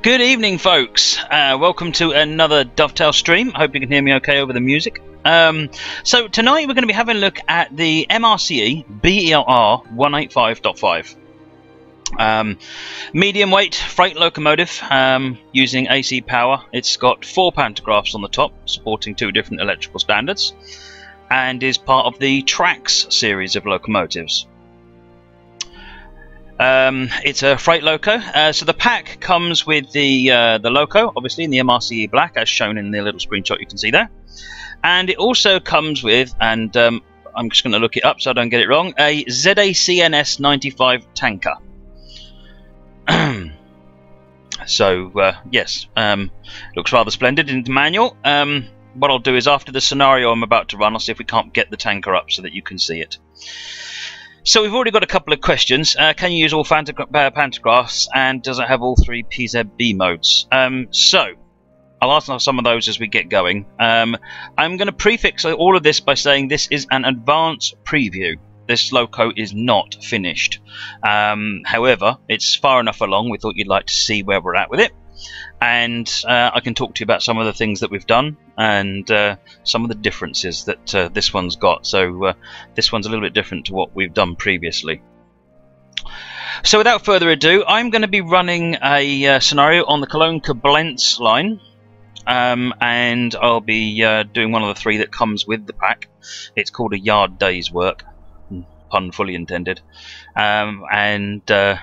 Good evening, folks. Welcome to another Dovetail stream. I hope you can hear me okay over the music. So tonight we're going to be having a look at the MRCE BR185.5. Medium weight freight locomotive using AC power. It's got 4 pantographs on the top, supporting 2 different electrical standards, and is part of the Trax series of locomotives. It's a freight loco, so the pack comes with the loco, obviously in the MRCE black, as shown in the little screenshot you can see there, and it also comes with, and I'm just going to look it up so I don't get it wrong, a ZACNS 95 tanker. So yes, looks rather splendid in the manual. What I'll do is, after the scenario I'm about to run, I'll see if we can't get the tanker up so that you can see it. So we've already got a couple of questions. Can you use all pantographs, and does it have all 3 PZB modes? So I'll answer some of those as we get going. I'm going to prefix all of this by saying this is an advanced preview. This loco is not finished. However, it's far enough along we thought you'd like to see where we're at with it. And I can talk to you about some of the things that we've done and some of the differences that this one's got. So this one's a little bit different to what we've done previously. So without further ado, I'm going to be running a scenario on the Cologne-Koblenz line, and I'll be doing one of the 3 that comes with the pack. It's called a yard day's work, pun fully intended, and I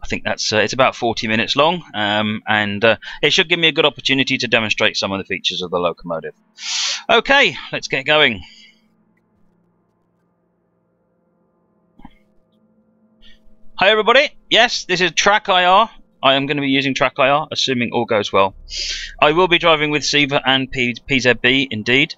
think that's it's about 40 minutes long, and it should give me a good opportunity to demonstrate some of the features of the locomotive. Okay, let's get going. Hi everybody, yes, this is Track IR. I am going to be using Track IR, assuming all goes well. I will be driving with Siva and PZB, indeed.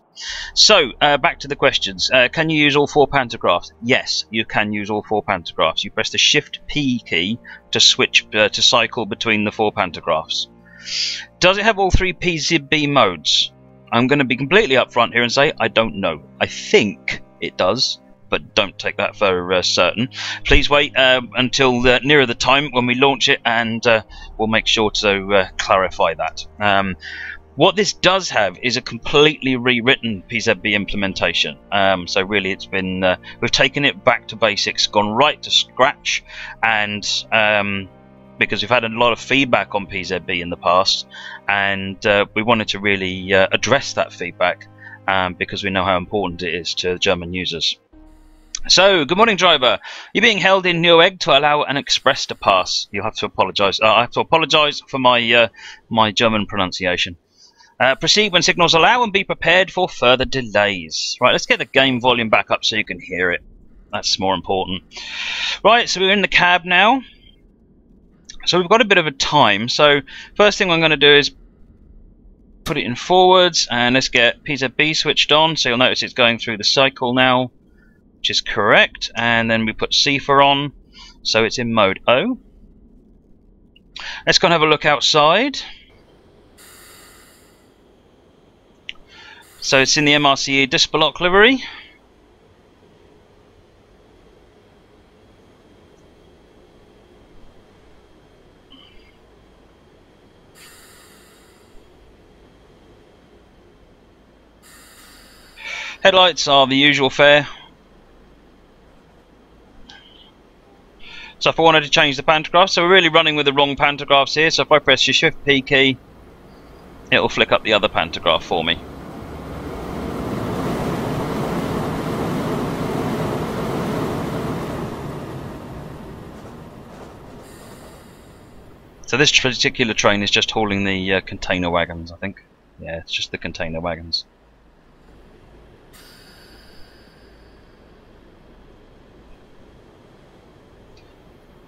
So, back to the questions. Can you use all 4 pantographs? Yes, you can use all 4 pantographs. You press the Shift P key to switch to cycle between the 4 pantographs. Does it have all 3 PZB modes? I'm going to be completely upfront here and say I don't know. I think it does, but don't take that for certain. Please wait until nearer the time when we launch it, and we'll make sure to clarify that. What this does have is a completely rewritten PZB implementation. So really, it's been we've taken it back to basics, gone right to scratch, and because we've had a lot of feedback on PZB in the past, and we wanted to really address that feedback because we know how important it is to German users. So, good morning, driver. You're being held in Newegg to allow an express to pass. You'll have to apologise. I have to apologise for my my German pronunciation. Proceed when signals allow, and be prepared for further delays. Right, let's get the game volume back up so you can hear it. That's more important. Right, so we're in the cab now. So we've got a bit of a time. So first thing I'm going to do is put it in forwards, and let's get PZB switched on. So you'll notice it's going through the cycle now, which is correct, and then we put CIFA on, so it's in mode O. Let's go and have a look outside. So it's in the MRCE display lock livery. Headlights are the usual fare. So if I wanted to change the pantograph, so we're really running with the wrong pantographs here, so if I press the Shift P key, it'll flick up the other pantograph for me. So this particular train is just hauling the container wagons, I think. Yeah, it's just the container wagons.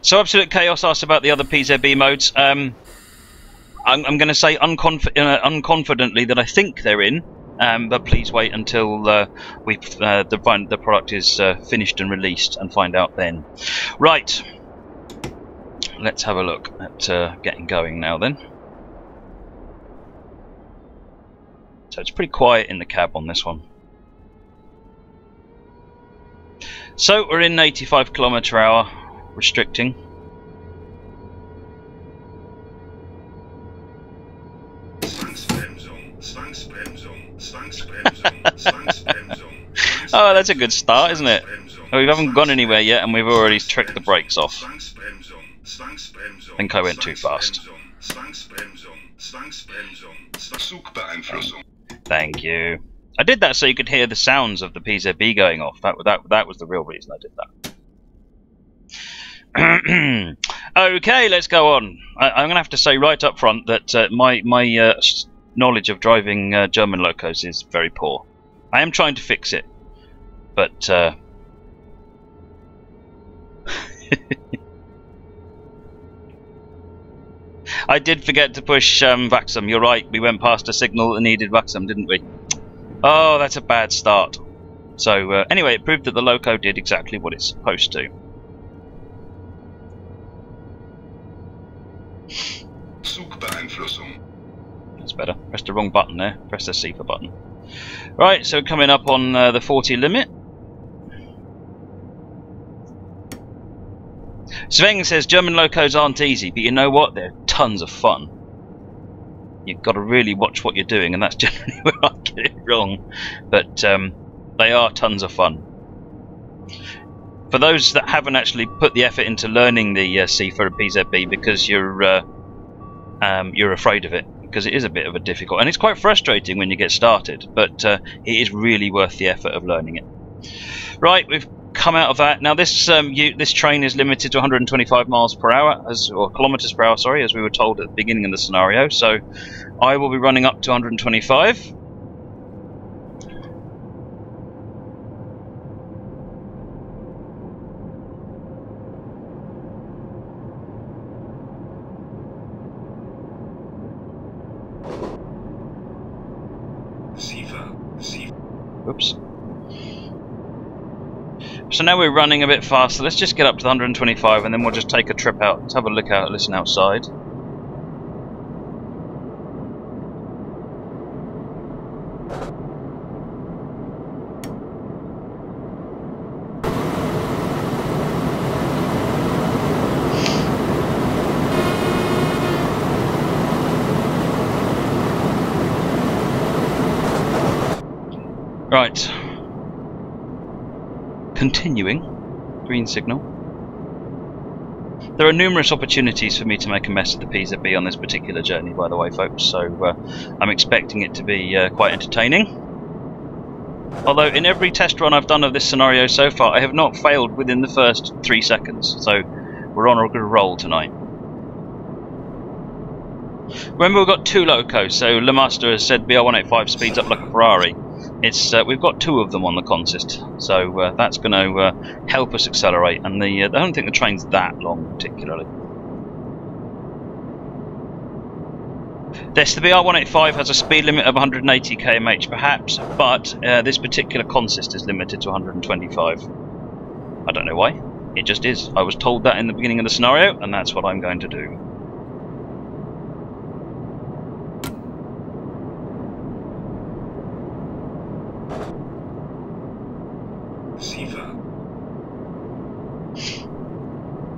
So Absolute Chaos asked about the other PZB modes. I'm going to say unconfidently that I think they're in, but please wait until the product is finished and released and find out then. Right, let's have a look at getting going now then. So it's pretty quiet in the cab on this one. So we're in 85 km/h, restricting. Oh, that's a good start, isn't it? We haven't gone anywhere yet, and we've already tricked the brakes off. I think I went too fast. Thank you. I did that so you could hear the sounds of the PZB going off. That was the real reason I did that. Okay, let's go on. I'm going to have to say right up front that my knowledge of driving German locos is very poor. I am trying to fix it, but I did forget to push Vaxum. You're right, we went past a signal that needed Vaxum, didn't we? Oh, that's a bad start. So anyway, it proved that the loco did exactly what it's supposed to. That's better. Press the wrong button there. Press the C for button. Right, so coming up on the 40 limit. Sven says German locos aren't easy, but you know what? They're tons of fun. You've got to really watch what you're doing, and that's generally where I get it wrong. But they are tons of fun. For those that haven't actually put the effort into learning the CIFA and PZB because you're afraid of it, because it is a bit of a difficult, and it's quite frustrating when you get started, but it is really worth the effort of learning it. Right, we've come out of that. Now this this train is limited to 125 miles per hour, or kilometers per hour, sorry, as we were told at the beginning of the scenario. So I will be running up to 125. Oops. So now we're running a bit faster. Let's just get up to the 125 and then we'll just take a trip out. Let's have a look out, listen outside. Right. Continuing. Green signal. There are numerous opportunities for me to make a mess of the PZB on this particular journey, by the way, folks, so I'm expecting it to be quite entertaining. Although in every test run I've done of this scenario so far, I have not failed within the first 3 seconds, so we're on a good roll tonight. Remember, we've got 2 locos, so Le Master has said BR185 speeds up like a Ferrari. It's we've got 2 of them on the consist, so that's going to help us accelerate. And I don't think the train's that long particularly. Yes, the BR185 has a speed limit of 180 km/h perhaps, but this particular consist is limited to 125. I don't know why. It just is. I was told that in the beginning of the scenario, and that's what I'm going to do.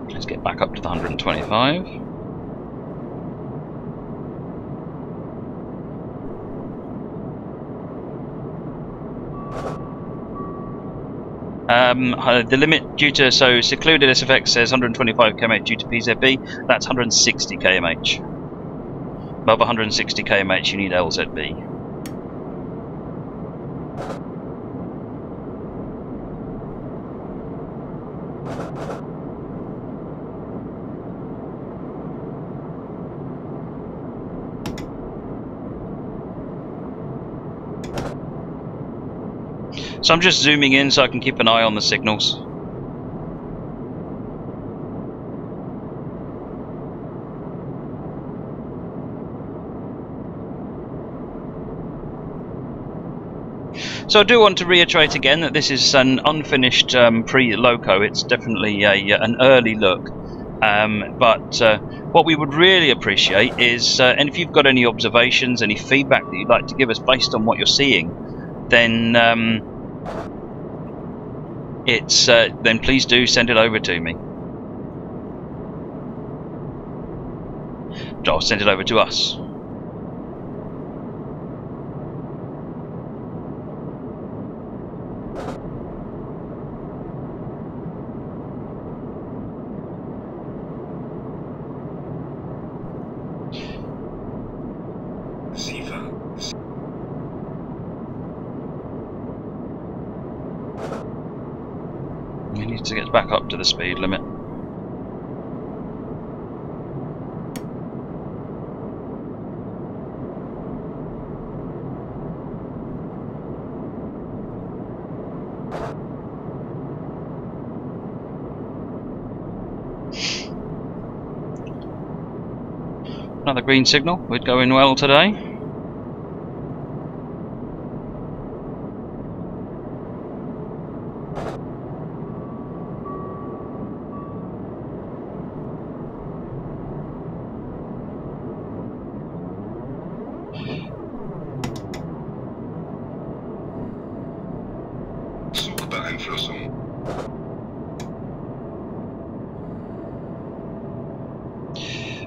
Let's get back up to the 125. The limit due to, so secluded SFX says 125 km/h due to PZB, that's 160 km/h. Above 160 km/h you need LZB. So I'm just zooming in so I can keep an eye on the signals. So I do want to reiterate again that this is an unfinished pre-loco. It's definitely an early look. But what we would really appreciate is, and if you've got any observations, any feedback that you'd like to give us based on what you're seeing, then then please do send it over to me. Or send it over to us. We need to get back up to the speed limit. Another green signal. We're going well today.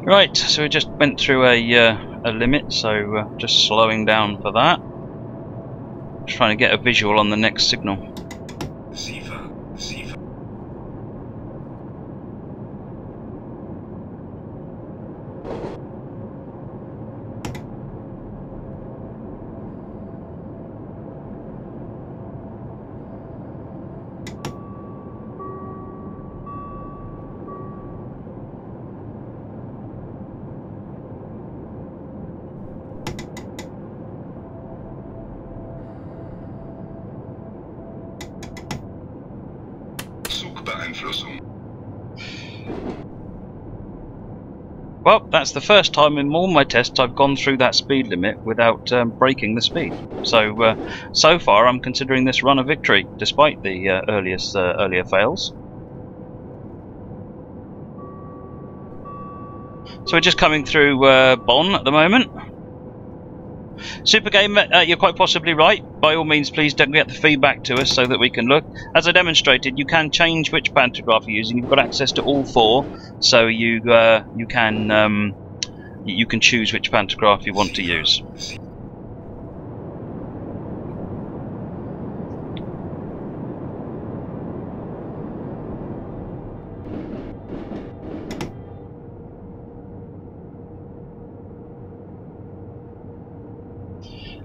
Right, so we just went through a limit, so just slowing down for that. Just trying to get a visual on the next signal. Well, that's the first time in all my tests I've gone through that speed limit without breaking the speed. So, so far I'm considering this run a victory, despite the earlier fails. So we're just coming through Bonn at the moment. Super Gamer, you're quite possibly right. By all means, please don't get the feedback to us so that we can look. As I demonstrated, you can change which pantograph you're using. You've got access to all four, so you can choose which pantograph you want to use.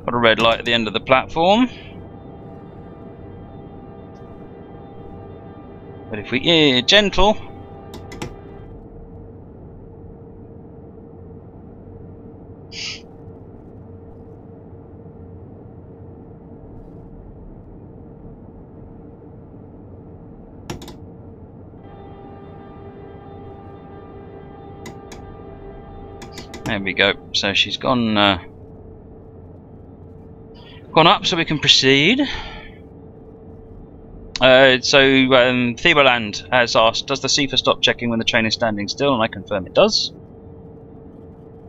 Got a red light at the end of the platform. But if we're gentle, there we go. So she's gone up, so we can proceed. Thieberland has asked, does the CIFA stop checking when the train is standing still? And I confirm it does.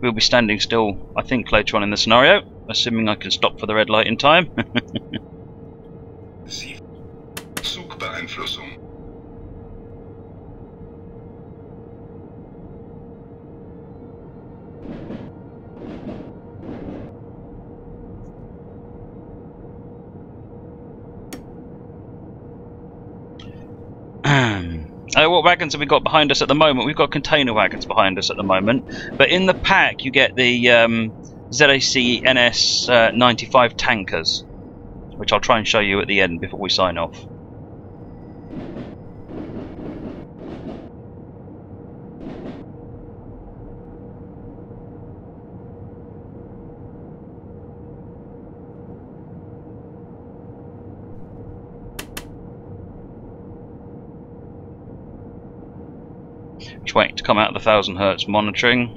We'll be standing still, I think, later on in the scenario, assuming I can stop for the red light in time. What wagons have we got behind us at the moment? We've got container wagons behind us at the moment, but in the pack you get the ZAC NS 95 tankers, which I'll try and show you at the end before we sign off. Just waiting to come out of the 1000 Hertz monitoring.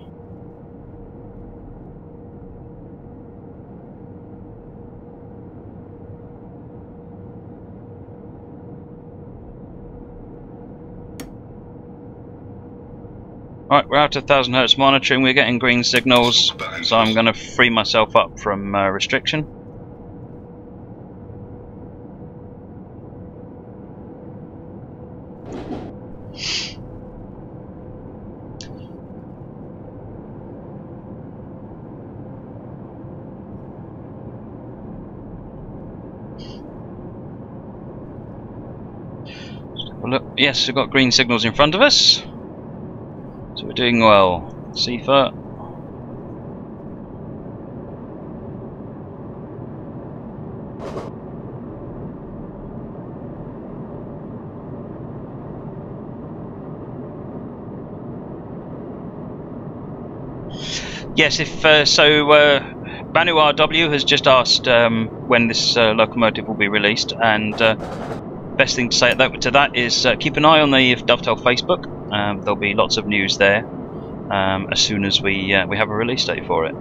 Right, we're out of 1000 Hertz monitoring, we're getting green signals, so I'm going to free myself up from restriction. Look, yes, we've got green signals in front of us, so we're doing well. CIFA. Yes, if so, Manu RW has just asked when this locomotive will be released, and best thing to say to that is keep an eye on the Dovetail Facebook. There'll be lots of news there as soon as we have a release date for it.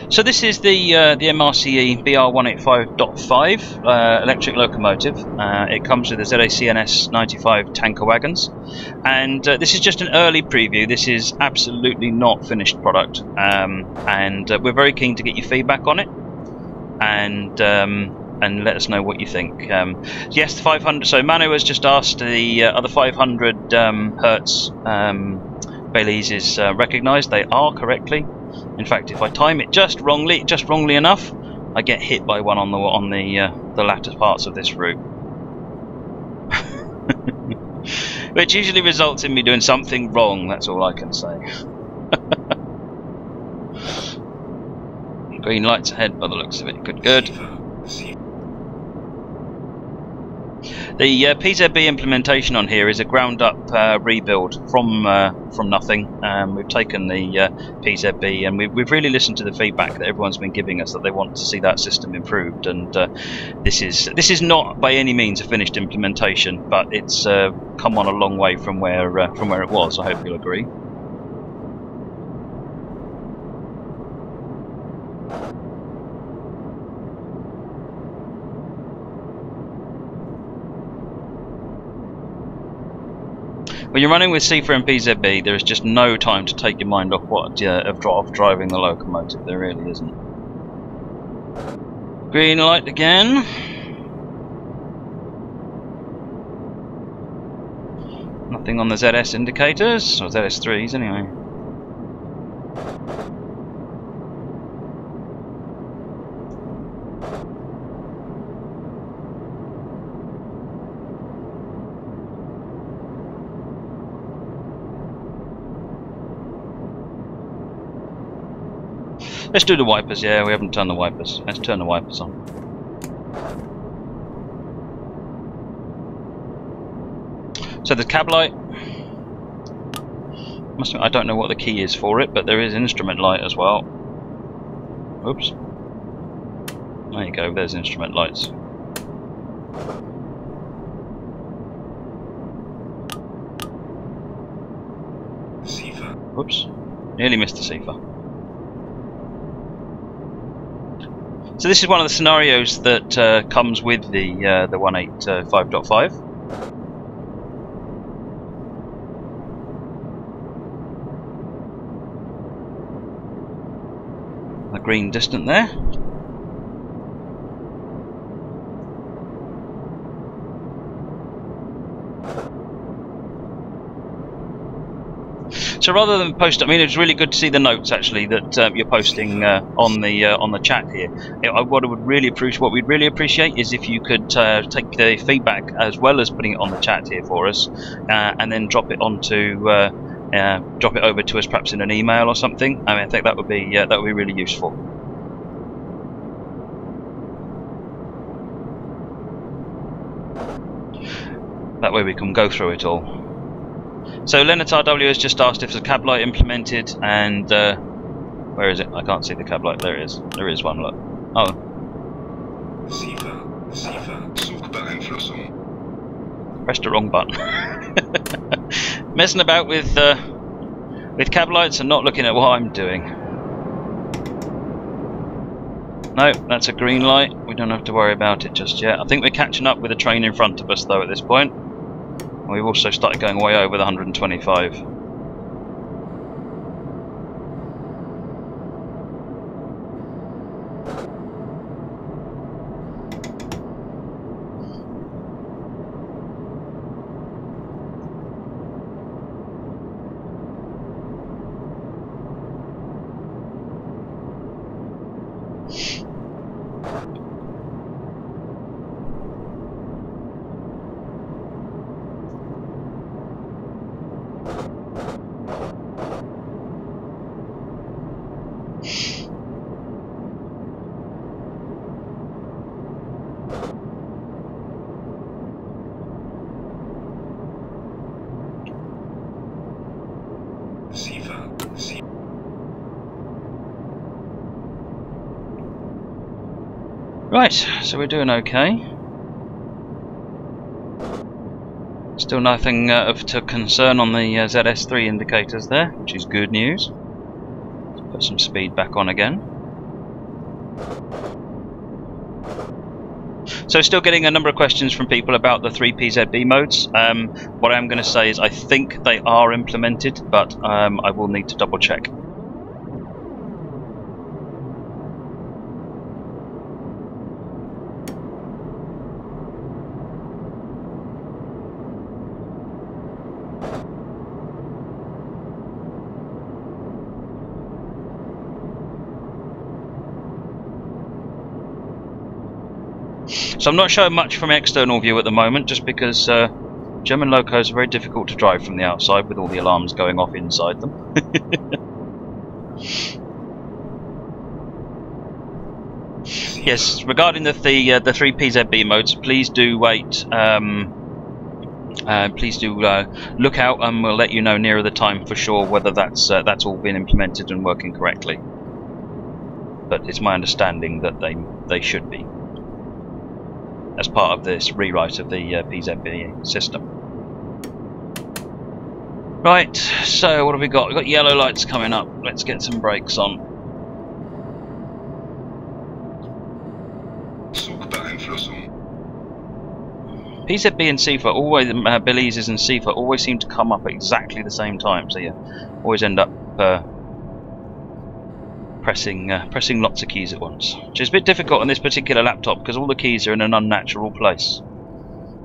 So this is the MRCE BR185.5 electric locomotive. It comes with the ZACNS 95 tanker wagons, and this is just an early preview. This is absolutely not finished product, and we're very keen to get your feedback on it, and let us know what you think. Yes, the 500. So Manu has just asked the other 500 hertz Baileys is recognised. They are correctly. In fact, if I time it just wrongly enough, I get hit by one on the latter parts of this route, which usually results in me doing something wrong. That's all I can say. Green lights ahead by the looks of it. Good. The PZB implementation on here is a ground-up rebuild from nothing. We've taken the PZB and we've really listened to the feedback that everyone's been giving us, that they want to see that system improved. And this is not by any means a finished implementation, but it's come on a long way from where it was. I hope you'll agree. When you're running with CIFA and PZB, there is just no time to take your mind off of driving the locomotive. There really isn't. Green light again. Nothing on the ZS indicators, or ZS3s anyway. Let's do the wipers. Yeah, we haven't turned the wipers. Let's turn the wipers on. So the cab light. I don't know what the key is for it, but there is instrument light as well. Oops. There you go. There's instrument lights. Oops. Nearly missed the CIFA. So this is one of the scenarios that comes with the 185.5. The green distant there. So rather than post, I mean, it's really good to see the notes actually that you're posting on the chat here. What we'd really appreciate is if you could take the feedback as well as putting it on the chat here for us, and then drop it over to us perhaps in an email or something. I mean, I think that would be really useful. That way we can go through it all. So Leonard RW has just asked if there's a cab light implemented, and where is it? I can't see the cab light. There it is. There is one. Look. Oh. Pressed the wrong button. Messing about with cab lights and not looking at what I'm doing. No, that's a green light. We don't have to worry about it just yet. I think we're catching up with the train in front of us though at this point. We've also started going way over the 125. Right, so we're doing okay. Still nothing of to concern on the ZS3 indicators there, which is good news. Let's put some speed back on again. So still getting a number of questions from people about the 3 PZB modes. What I'm going to say is I think they are implemented, but I will need to double check. So I'm not showing much from external view at the moment, just because German locos are very difficult to drive from the outside with all the alarms going off inside them. Yes, regarding the 3 PZB modes, please do wait. Please do look out, and we'll let you know nearer the time for sure whether that's all been implemented and working correctly. But it's my understanding that they should be, as part of this rewrite of the PZB system. Right, so what have we got? We've got yellow lights coming up. Let's get some brakes on. PZB and CIFA always, Belize's and CIFA always seem to come up at exactly the same time, so you always end up pressing lots of keys at once, which is a bit difficult on this particular laptop because all the keys are in an unnatural place.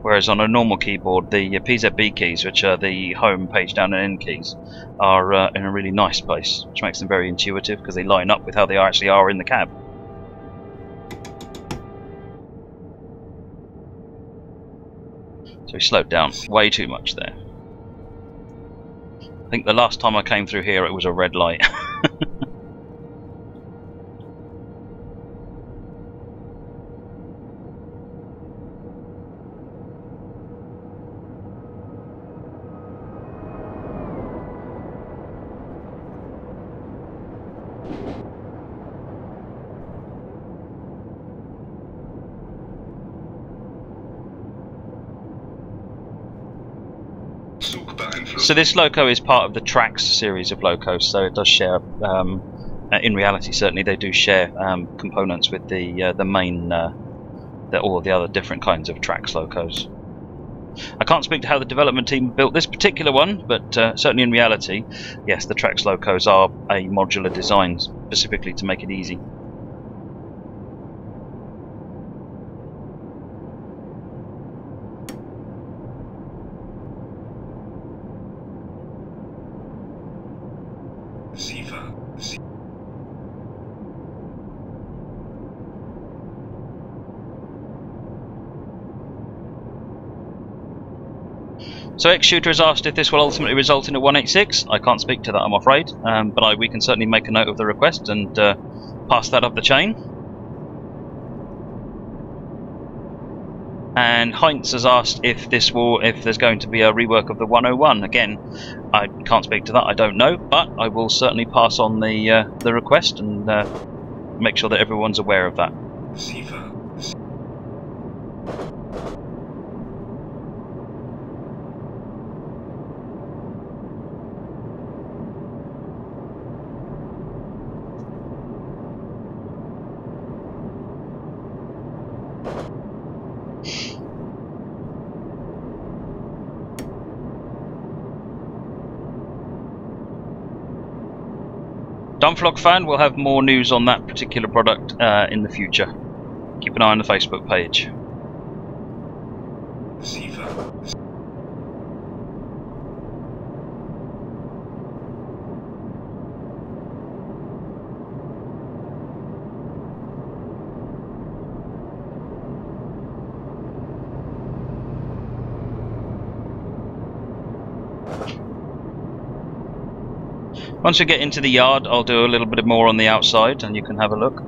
Whereas on a normal keyboard, the PZB keys, which are the home, page down and end keys, are in a really nice place, which makes them very intuitive because they line up with how they actually are in the cab. So we slowed down way too much there. I think the last time I came through here it was a red light. So this loco is part of the Trax series of locos, so it does share, in reality certainly they do share components with the main, all the other different kinds of Trax locos. I can't speak to how the development team built this particular one, but certainly in reality, yes, the Trax locos are a modular design specifically to make it easy. So X-Shooter has asked if this will ultimately result in a 186. I can't speak to that, I'm afraid, but we can certainly make a note of the request and pass that up the chain. And Heinz has asked if there's going to be a rework of the 101. Again, I can't speak to that, I don't know, but I will certainly pass on the request and make sure that everyone's aware of that. Dumbflock fan will have more news on that particular product in the future. Keep an eye on the Facebook page. Once we get into the yard, I'll do a little bit more on the outside and you can have a look.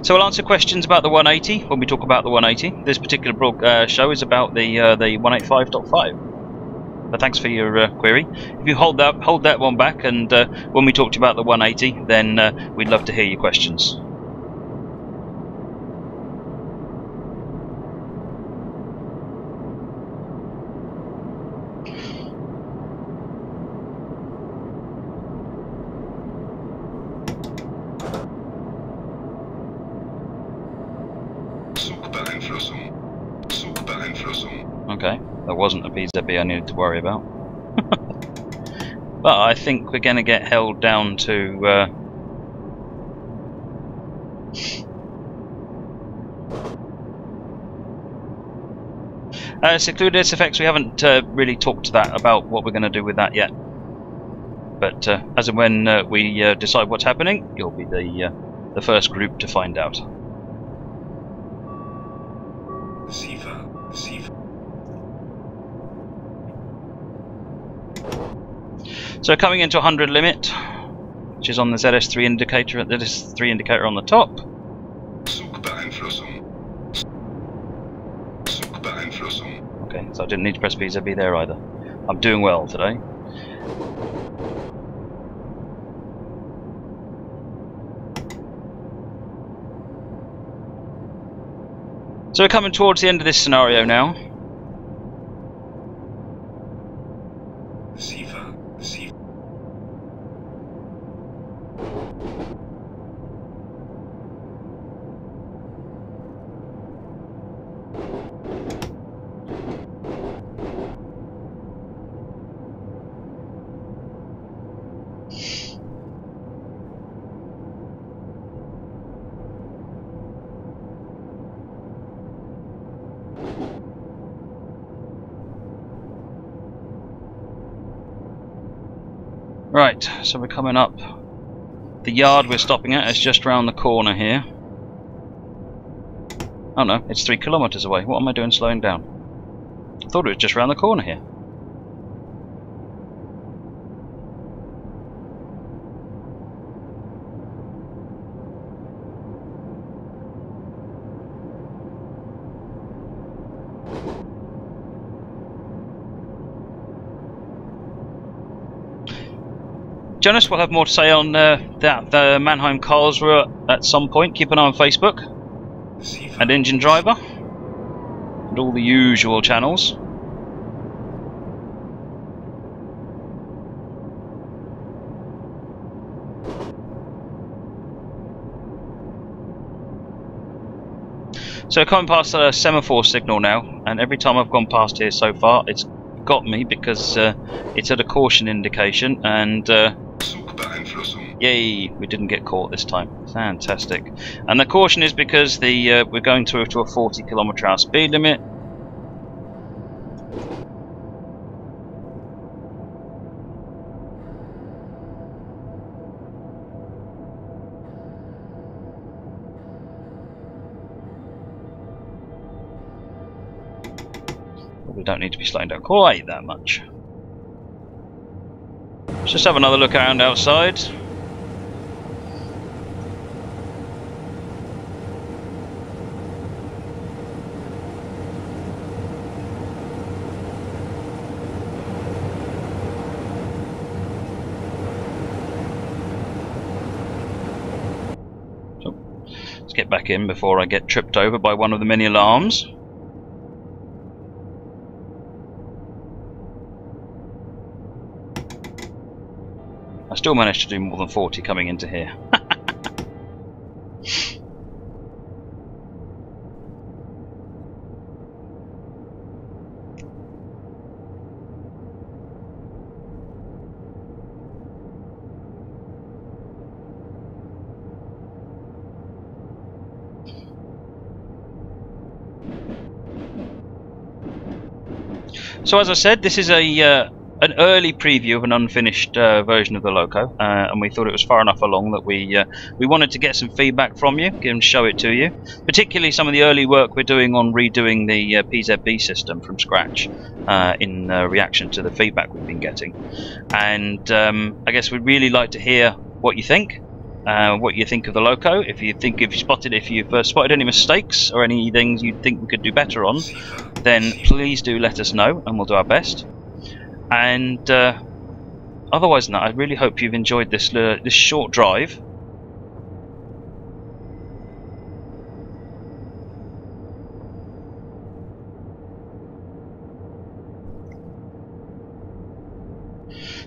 So we'll answer questions about the 180 when we talk about the 180. This particular show is about the 185.5. But thanks for your query. If you hold that one back, and when we talked about the 180, then we'd love to hear your questions. Okay, that wasn't a PZB I needed to worry about. But I think we're going to get held down to... secluded SFX, we haven't really talked about what we're going to do with that yet. But as and when we decide what's happening, you'll be the first group to find out. So coming into 100 limit, which is on the ZS3 indicator, the ZS3 indicator on the top. Okay, so I didn't need to press PZB there either. I'm doing well today. So we're coming towards the end of this scenario now. Right, so we're coming up. The yard we're stopping at is just round the corner here. Oh no, it's 3 kilometers away. What am I doing slowing down? I thought it was just round the corner here. Jonas will have more to say on the Mannheim Karlsruhe at some point. Keep an eye on Facebook and Engine Driver and all the usual channels. So coming past a semaphore signal now, and every time I've gone past here so far, it's got me because it's at a caution indication, and yay, we didn't get caught this time. Fantastic. And the caution is because we're going through to a 40 km/h speed limit. We don't need to be slowing down quite that much. Let's just have another look around outside. So, let's get back in before I get tripped over by one of the many alarms. I still managed to do more than 40 coming into here. So as I said, this is a an early preview of an unfinished version of the Loco, and we thought it was far enough along that we wanted to get some feedback from you and show it to you, particularly some of the early work we're doing on redoing the PZB system from scratch in reaction to the feedback we've been getting. And I guess we'd really like to hear what you think. What you think of the Loco, if you've spotted any mistakes or any things you think we could do better on, then please do let us know and we'll do our best. And otherwise than that, I really hope you've enjoyed this short drive.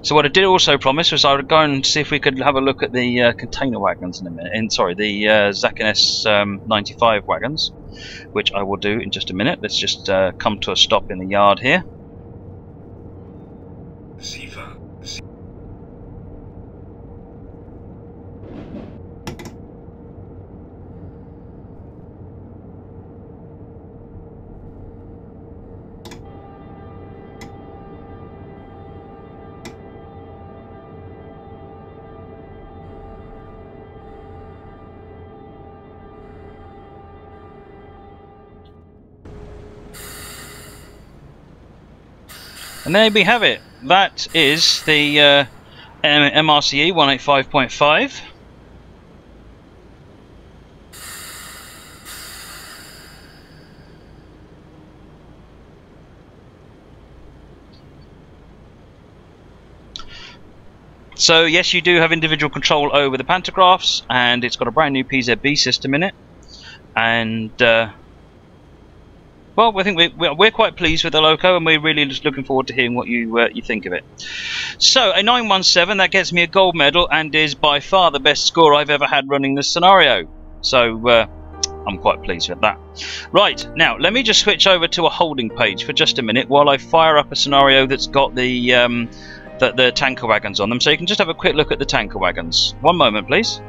So what I did also promise was I would go and see if we could have a look at the container wagons in a minute. The Wagons 95 wagons, which I will do in just a minute. Let's just come to a stop in the yard here. And there we have it. That is the MRCE 185.5. So yes, you do have individual control over the pantographs, and it's got a brand new PZB system in it. And well, I think we're quite pleased with the Loco, and we're really just looking forward to hearing what you think of it. So a 917, that gets me a gold medal, and is by far the best score I've ever had running this scenario. So I'm quite pleased with that. Right, now let me just switch over to a holding page for just a minute while I fire up a scenario that's got the tanker wagons on them, so you can just have a quick look at the tanker wagons. One moment, please.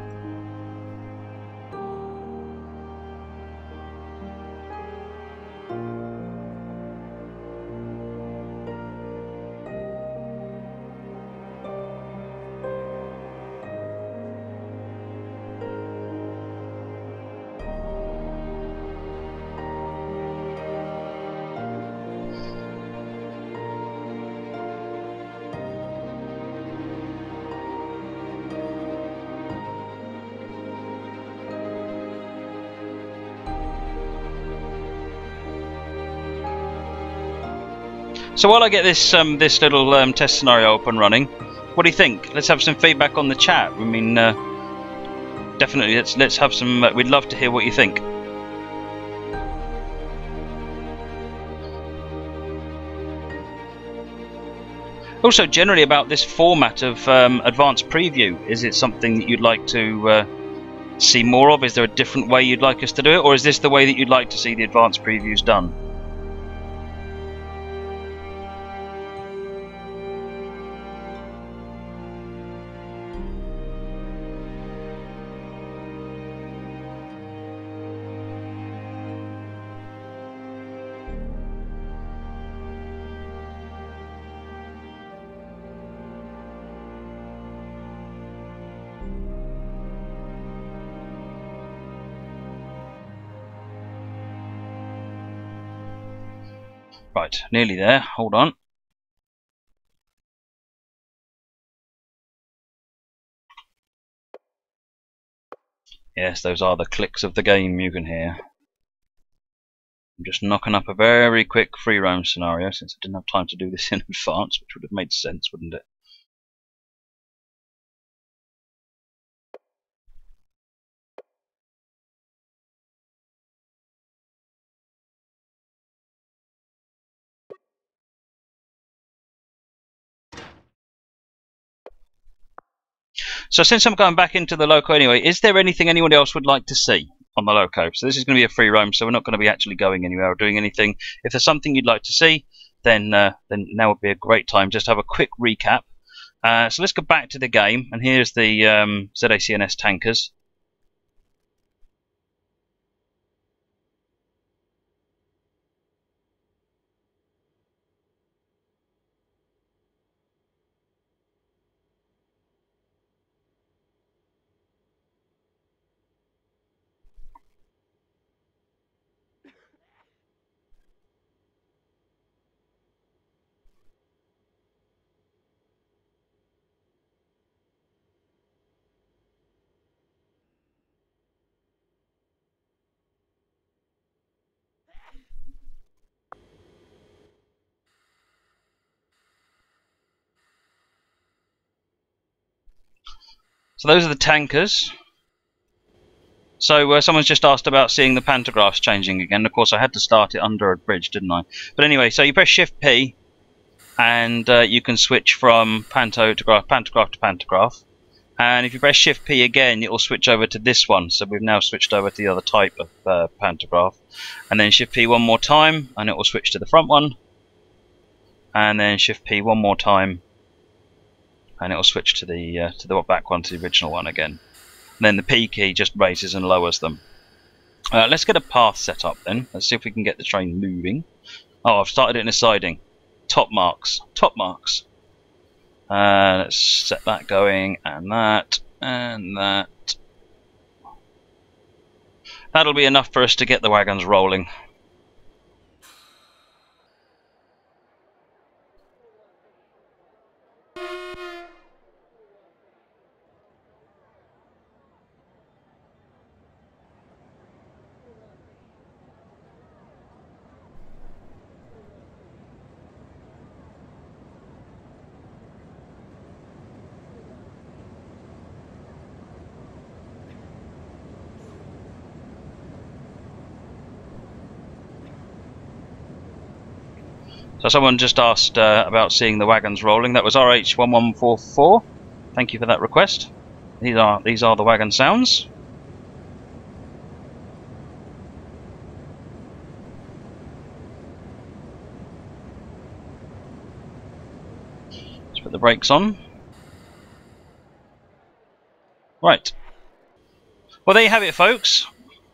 So while I get this this little test scenario up and running, what do you think? Let's have some feedback on the chat. I mean, definitely let's have some. We'd love to hear what you think. Also, generally about this format of advanced preview, is it something that you'd like to see more of? Is there a different way you'd like us to do it, or is this the way that you'd like to see the advanced previews done? Right, nearly there. Hold on. Yes, those are the clicks of the game you can hear. I'm just knocking up a very quick free roam scenario since I didn't have time to do this in advance, which would have made sense, wouldn't it? So since I'm going back into the Loco anyway, is there anything anyone else would like to see on the Loco? So this is going to be a free roam, so we're not going to be actually going anywhere or doing anything. If there's something you'd like to see, then now would be a great time just to have a quick recap. So let's go back to the game, and here's the ZACNS tankers. So those are the tankers. So someone's just asked about seeing the pantographs changing again. Of course, I had to start it under a bridge, didn't I? But anyway, so you press Shift P, and you can switch from pantograph to pantograph. And if you press Shift P again, it will switch over to this one. So we've now switched over to the other type of pantograph. And then Shift P one more time, and it will switch to the front one. And then Shift P one more time, and it will switch to the back one, to the original one again. And then the P key just raises and lowers them. Let's get a path set up then. Let's see if we can get the train moving. Oh, I've started it in a siding. Top marks. Top marks. Let's set that going, and that, and that. That'll be enough for us to get the wagons rolling. So someone just asked about seeing the wagons rolling. That was RH1144. Thank you for that request. These are the wagon sounds. Let's put the brakes on. Right. Well, there you have it, folks.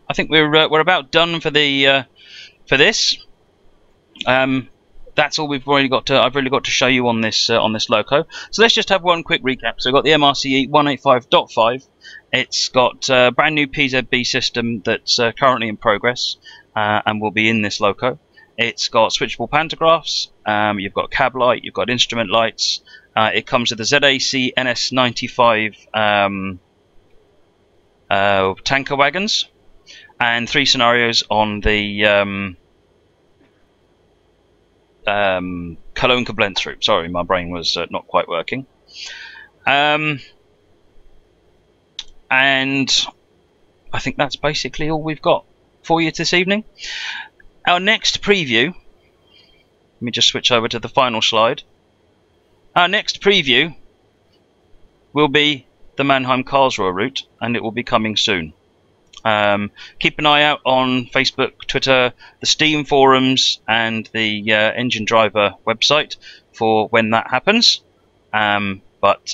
I think we're about done for the for this. That's all we've really got to. I've really got to show you on this loco. So let's just have one quick recap. So we've got the MRCE 185.5. It's got a brand new PZB system that's currently in progress and will be in this loco. It's got switchable pantographs. You've got cab light. You've got instrument lights. It comes with the ZAC NS95 tanker wagons, and 3 scenarios on the Cologne Koblenz. Sorry, my brain was not quite working. And I think that's basically all we've got for you this evening. Our next preview, let me just switch over to the final slide. Our next preview will be the Mannheim-Karlsruhe route, and it will be coming soon. Keep an eye out on Facebook, Twitter, the Steam forums, and the Engine Driver website for when that happens. But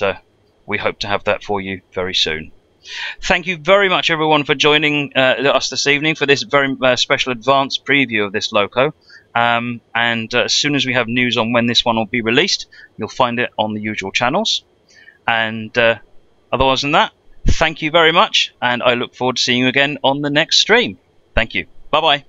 we hope to have that for you very soon. Thank you very much, everyone, for joining us this evening for this very special advanced preview of this loco. And as soon as we have news on when this one will be released, you'll find it on the usual channels. And otherwise than that, thank you very much, and I look forward to seeing you again on the next stream. Thank you. Bye-bye.